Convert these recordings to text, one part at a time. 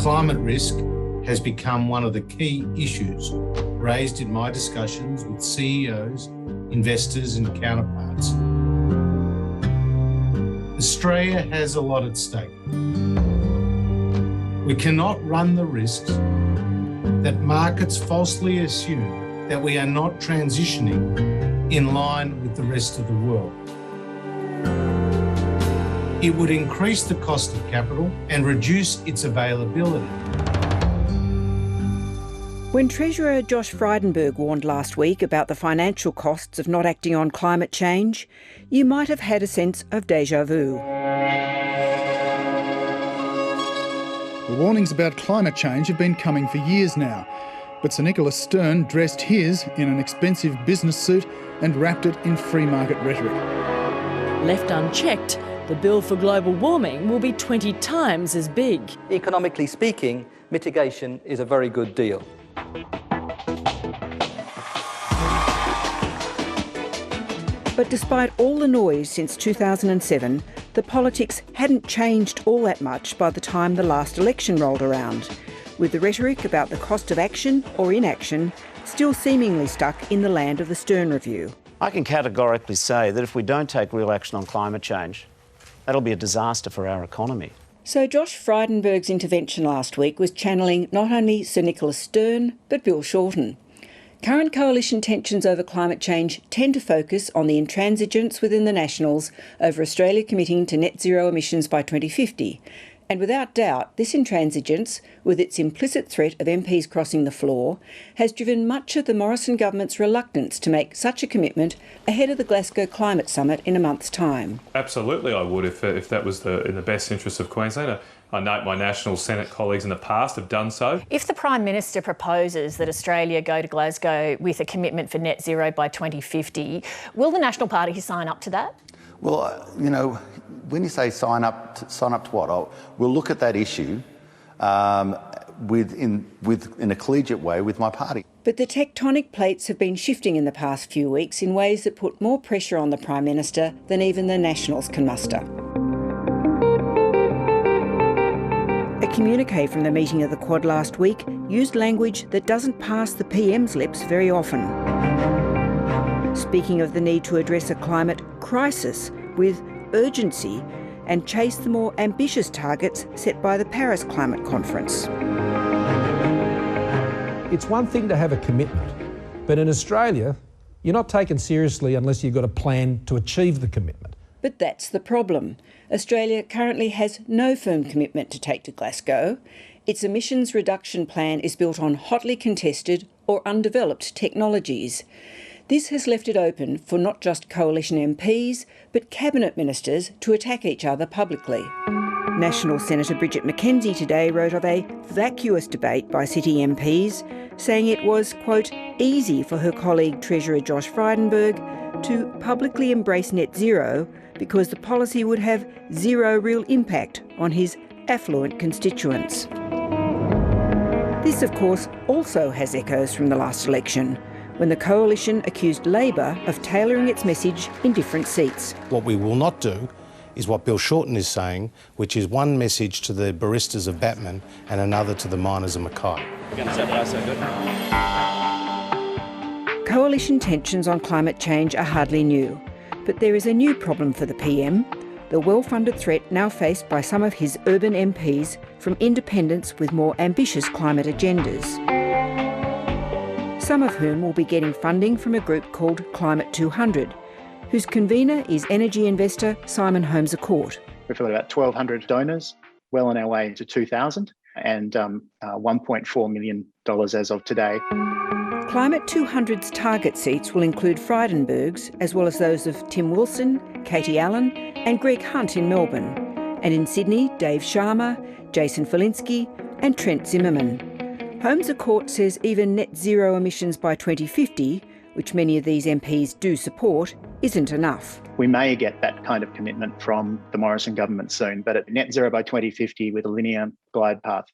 Climate risk has become one of the key issues raised in my discussions with CEOs, investors and counterparts. Australia has a lot at stake. We cannot run the risks that markets falsely assume that we are not transitioning in line with the rest of the world. It would increase the cost of capital and reduce its availability. When Treasurer Josh Frydenberg warned last week about the financial costs of not acting on climate change, you might have had a sense of déjà vu. The warnings about climate change have been coming for years now, but Sir Nicholas Stern dressed his in an expensive business suit and wrapped it in free market rhetoric. Left unchecked, the bill for global warming will be 20 times as big. Economically speaking, mitigation is a very good deal. But despite all the noise since 2007, the politics hadn't changed all that much by the time the last election rolled around, with the rhetoric about the cost of action or inaction still seemingly stuck in the land of the Stern Review. I can categorically say that if we don't take real action on climate change, that'll be a disaster for our economy. So Josh Frydenberg's intervention last week was channelling not only Sir Nicholas Stern, but Bill Shorten. Current coalition tensions over climate change tend to focus on the intransigence within the Nationals over Australia committing to net zero emissions by 2050. And without doubt, this intransigence, with its implicit threat of MPs crossing the floor, has driven much of the Morrison government's reluctance to make such a commitment ahead of the Glasgow Climate Summit in a month's time. Absolutely I would if that was in the best interest of Queensland. I note my National Senate colleagues in the past have done so. If the Prime Minister proposes that Australia go to Glasgow with a commitment for net zero by 2050, will the National Party sign up to that? Well, you know, when you say sign up to what? We'll look at that issue in a collegiate way with my party. But the tectonic plates have been shifting in the past few weeks in ways that put more pressure on the Prime Minister than even the Nationals can muster. A communique from the meeting of the Quad last week used language that doesn't pass the PM's lips very often. Speaking of the need to address a climate crisis with urgency and chase the more ambitious targets set by the Paris Climate Conference. It's one thing to have a commitment, but in Australia, you're not taken seriously unless you've got a plan to achieve the commitment. But that's the problem. Australia currently has no firm commitment to take to Glasgow. Its emissions reduction plan is built on hotly contested or undeveloped technologies. This has left it open for not just coalition MPs, but cabinet ministers to attack each other publicly. National Senator Bridget McKenzie today wrote of a vacuous debate by City MPs, saying it was, quote, easy for her colleague Treasurer Josh Frydenberg to publicly embrace net zero because the policy would have zero real impact on his affluent constituents. This, of course, also has echoes from the last election, when the Coalition accused Labor of tailoring its message in different seats. What we will not do is what Bill Shorten is saying, which is one message to the baristas of Batman and another to the miners of Mackay. Coalition tensions on climate change are hardly new, but there is a new problem for the PM, the well-funded threat now faced by some of his urban MPs from independents with more ambitious climate agendas. Some of whom will be getting funding from a group called Climate 200, whose convener is energy investor Simon Holmes à Court. We've got about 1,200 donors, well on our way to 2,000, and $1.4 million as of today. Climate 200's target seats will include Frydenberg's, as well as those of Tim Wilson, Katie Allen and Greg Hunt in Melbourne, and in Sydney, Dave Sharma, Jason Falinski and Trent Zimmerman. Holmes à Court says even net zero emissions by 2050, which many of these MPs do support, isn't enough. We may get that kind of commitment from the Morrison government soon, but at net zero by 2050 with a linear glide path,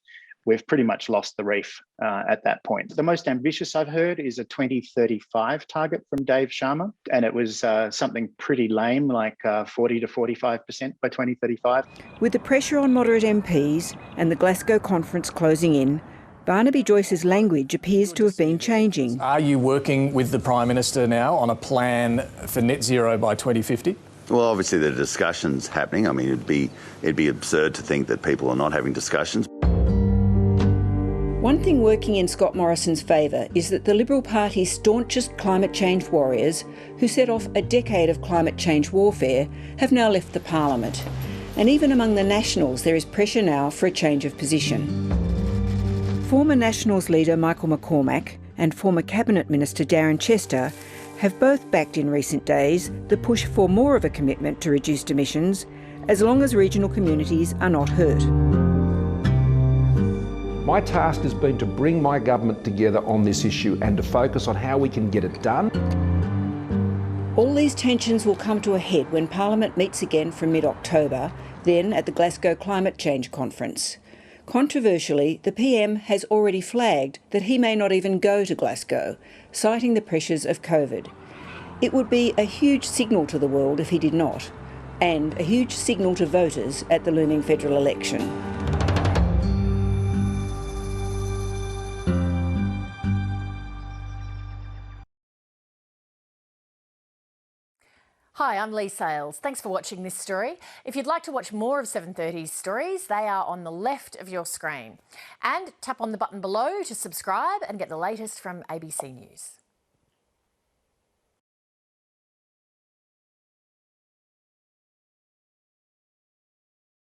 we've pretty much lost the reef at that point. The most ambitious I've heard is a 2035 target from Dave Sharma, and it was something pretty lame, like 40 to 45% by 2035. With the pressure on moderate MPs and the Glasgow conference closing in, Barnaby Joyce's language appears to have been changing. Are you working with the Prime Minister now on a plan for net zero by 2050? Well, obviously there are discussions happening. I mean, it'd be absurd to think that people are not having discussions. One thing working in Scott Morrison's favour is that the Liberal Party's staunchest climate change warriors, who set off a decade of climate change warfare, have now left the Parliament. And even among the Nationals, there is pressure now for a change of position. Former Nationals leader Michael McCormack and former Cabinet Minister Darren Chester have both backed in recent days the push for more of a commitment to reduced emissions, as long as regional communities are not hurt. My task has been to bring my government together on this issue and to focus on how we can get it done. All these tensions will come to a head when Parliament meets again from mid-October, then at the Glasgow Climate Change Conference. Controversially, the PM has already flagged that he may not even go to Glasgow, citing the pressures of COVID. It would be a huge signal to the world if he did not, and a huge signal to voters at the looming federal election. Hi, I'm Lee Sales. Thanks for watching this story. If you'd like to watch more of 730's stories, they are on the left of your screen. And tap on the button below to subscribe and get the latest from ABC News.